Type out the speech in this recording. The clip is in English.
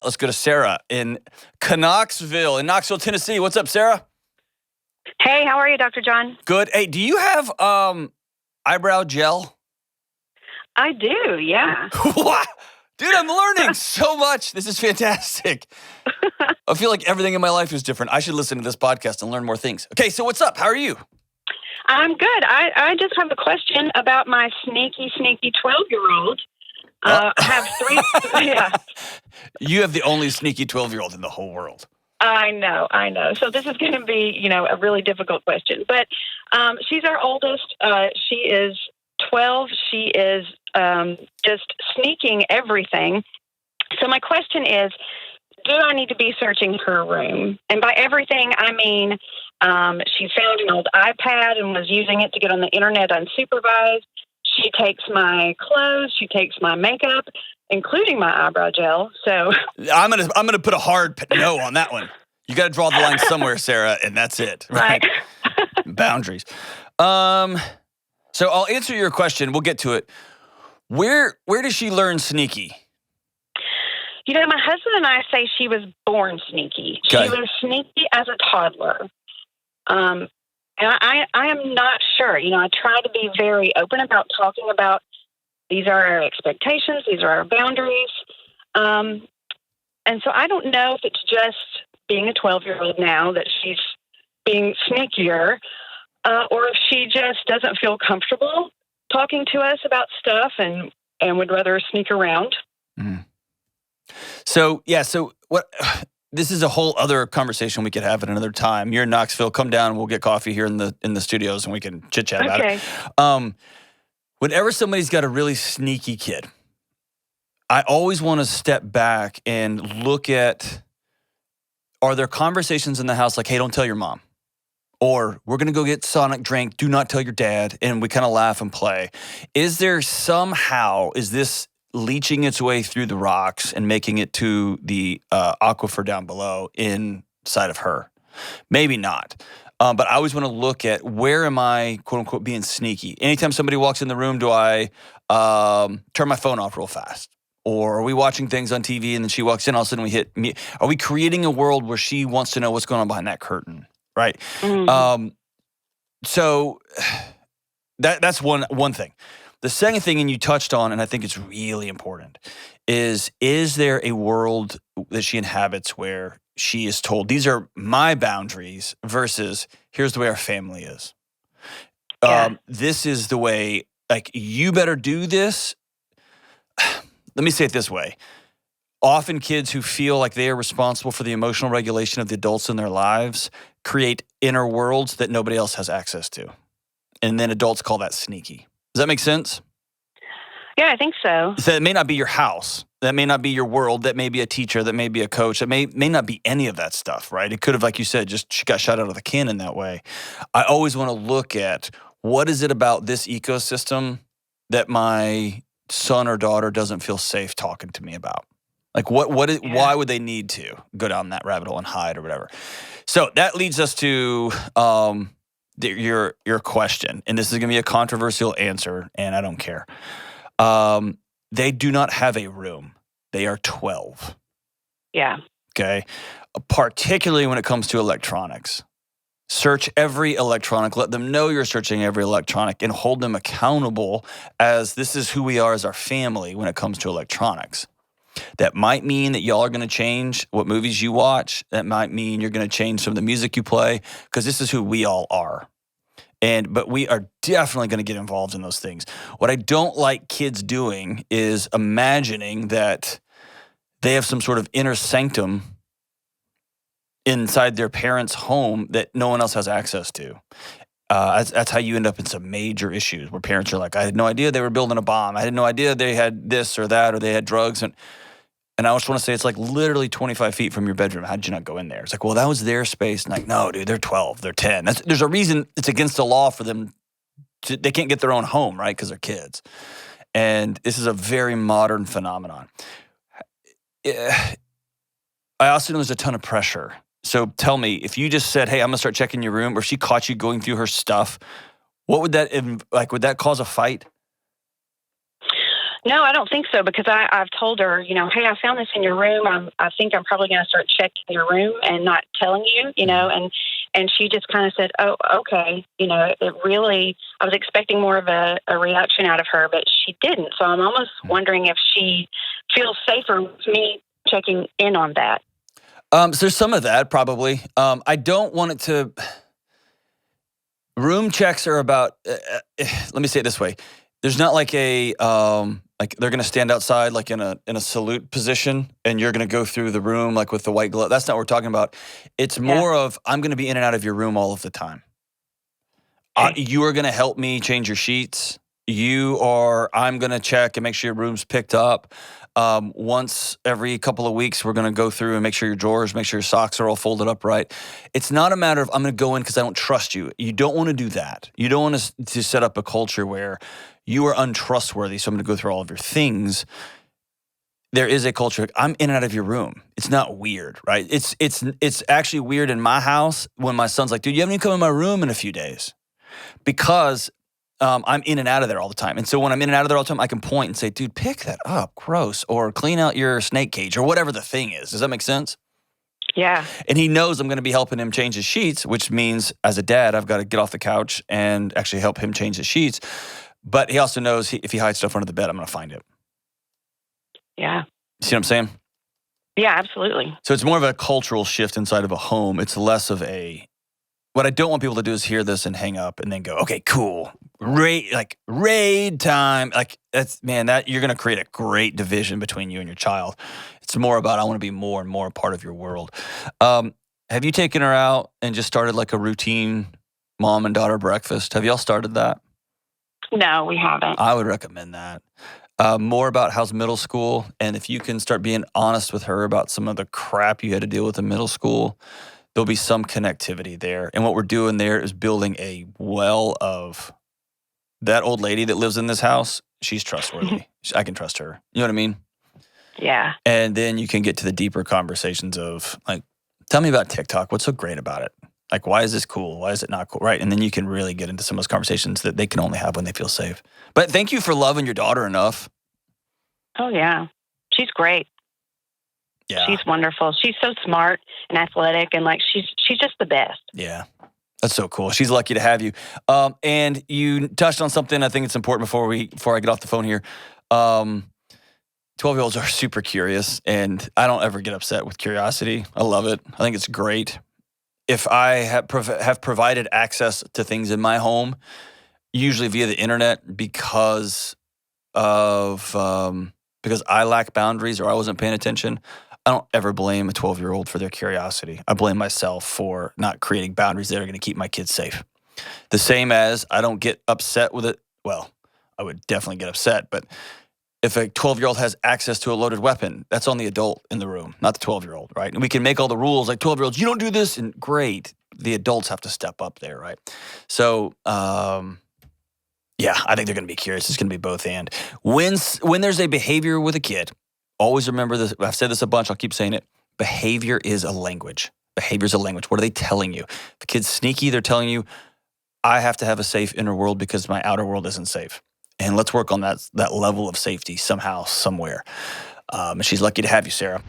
Let's go to Sarah in Knoxville, Tennessee. What's up, Sarah? Hey, how are you, Dr. John? Good. Hey, do you have eyebrow gel? I do, yeah. What? Dude, I'm learning so much. This is fantastic. I feel like everything in my life is different. I should listen to this podcast and learn more things. Okay, so what's up? How are you? I'm good. I just have a question about my sneaky 12-year-old. I have three. Yeah. You have the only sneaky 12-year-old in the whole world. I know. So this is going to be, a really difficult question. But she's our oldest. She is 12. She is just sneaking everything. So my question is, do I need to be searching her room? And by everything, I mean she found an old iPad and was using it to get on the internet unsupervised. She takes my clothes. She takes my makeup, including my eyebrow gel. So I'm gonna put a hard no on that one. You got to draw the line somewhere, Sarah, and that's it. Right? Boundaries. So I'll answer your question. We'll get to it. Where does she learn sneaky? My husband and I say she was born sneaky. Okay. She was sneaky as a toddler. And I am not sure. I try to be very open about talking about these are our expectations, these are our boundaries. And so I don't know if it's just being a 12-year-old now that she's being sneakier, or if she just doesn't feel comfortable talking to us about stuff and would rather sneak around. Mm. So what? This is a whole other conversation we could have at another time. You're in Knoxville. Come down. We'll get coffee here in the studios, and we can chit chat about it. Whenever somebody's got a really sneaky kid, I always want to step back and look at: are there conversations in the house like, "Hey, don't tell your mom," or "We're going to go get Sonic drink. Do not tell your dad," and we kind of laugh and play? Is this leaching its way through the rocks and making it to the aquifer down below inside of her? Maybe not. But I always want to look at, where am I, quote unquote, being sneaky? Anytime somebody walks in the room, do I turn my phone off real fast? Or are we watching things on TV and then she walks in, all of a sudden we hit me? Are we creating a world where she wants to know what's going on behind that curtain? Right? Mm-hmm. So that's one thing. The second thing, and you touched on, and I think it's really important, is there a world that she inhabits where she is told, these are my boundaries, versus here's the way our family is. Yeah. This is the way, like, you better do this. Let me say it this way. Often kids who feel like they are responsible for the emotional regulation of the adults in their lives create inner worlds that nobody else has access to. And then adults call that sneaky. Does that make sense? Yeah, I think so. So it may not be your house. That may not be your world. That may be a teacher. That may be a coach. That may not be any of that stuff, right? It could have, like you said, just she got shot out of the cannon that way. I always want to look at, what is it about this ecosystem that my son or daughter doesn't feel safe talking to me about? Like, why would they need to go down that rabbit hole and hide or whatever? So that leads us to your question, and this is going to be a controversial answer, and I don't care. They do not have a room. They are 12. Yeah. Okay. Particularly when it comes to electronics. Search every electronic. Let them know you're searching every electronic, and hold them accountable, as this is who we are as our family when it comes to electronics. That might mean that y'all are going to change what movies you watch. That might mean you're going to change some of the music you play, because this is who we all are. But we are definitely going to get involved in those things. What I don't like kids doing is imagining that they have some sort of inner sanctum inside their parents' home that no one else has access to. That's how you end up in some major issues where parents are like, I had no idea they were building a bomb. I had no idea they had this or that, or they had drugs. And I just want to say, it's like literally 25 feet from your bedroom. How did you not go in there? It's like, well, that was their space. And like, no, dude, they're 12, they're 10. There's a reason it's against the law for them. They can't get their own home, right? Because they're kids. And this is a very modern phenomenon. I also know there's a ton of pressure. So tell me, if you just said, hey, I'm going to start checking your room, or if she caught you going through her stuff, what would that, would that cause a fight? No, I don't think so because I've told her, hey, I found this in your room. I think I'm probably going to start checking your room and not telling you, and she just kind of said, oh, okay. It really, I was expecting more of a reaction out of her, but she didn't. So I'm almost wondering if she feels safer with me checking in on that. So there's some of that probably. I don't want it to. Room checks are about. Let me say it this way: there's not like a like they're gonna stand outside like in a salute position, and you're gonna go through the room like with the white glove. That's not what we're talking about. It's more of I'm gonna be in and out of your room all of the time. Okay. You are gonna help me change your sheets. I'm gonna check and make sure your room's picked up. Once every couple of weeks, we're going to go through and make sure your drawers, make sure your socks are all folded up right. It's not a matter of I'm going to go in because I don't trust you. You don't want to do that. You don't want to set up a culture where you are untrustworthy. So I'm going to go through all of your things. There is a culture. I'm in and out of your room. It's not weird, right? It's actually weird in my house when my son's like, dude, you haven't even come in my room in a few days because I'm in and out of there all the time. And so when I'm in and out of there all the time, I can point and say, dude, pick that up, gross, or clean out your snake cage or whatever the thing is. Does that make sense? Yeah. And he knows I'm going to be helping him change his sheets, which means as a dad, I've got to get off the couch and actually help him change his sheets. But he also knows if he hides stuff under the bed, I'm going to find it. Yeah. See what I'm saying? Yeah, absolutely. So it's more of a cultural shift inside of a home. It's less of a... What I don't want people to do is hear this and hang up and then go, okay, cool. Raid time. Like that you're going to create a great division between you and your child. It's more about, I want to be more and more a part of your world. Have you taken her out and just started like a routine mom and daughter breakfast? Have y'all started that? No, we haven't. I would recommend that. More about how's middle school. And if you can start being honest with her about some of the crap you had to deal with in middle school, there'll be some connectivity there. And what we're doing there is building a well of that old lady that lives in this house. She's trustworthy. I can trust her. You know what I mean? Yeah. And then you can get to the deeper conversations of like, tell me about TikTok. What's so great about it? Like, why is this cool? Why is it not cool? Right. And then you can really get into some of those conversations that they can only have when they feel safe. But thank you for loving your daughter enough. Oh, yeah. She's great. Yeah. She's wonderful. She's so smart and athletic, and like she's just the best. Yeah. That's so cool. She's lucky to have you. And you touched on something I think it's important before I get off the phone here. 12-year-olds are super curious, and I don't ever get upset with curiosity. I love it. I think it's great. If I have provided access to things in my home, usually via the internet because I lack boundaries or I wasn't paying attention, I don't ever blame a 12-year-old for their curiosity. I blame myself for not creating boundaries that are going to keep my kids safe. The same as I don't get upset with it. Well, I would definitely get upset, but if a 12-year-old has access to a loaded weapon, that's on the adult in the room, not the 12-year-old, right? And we can make all the rules like 12-year-olds, you don't do this, and great. The adults have to step up there, right? So, yeah, I think they're going to be curious. It's going to be both and. When there's a behavior with a kid, always remember this. I've said this a bunch. I'll keep saying it. Behavior is a language. Behavior is a language. What are they telling you? If a kid's sneaky, they're telling you, I have to have a safe inner world because my outer world isn't safe. And let's work on that level of safety somehow, somewhere. And she's lucky to have you, Sarah.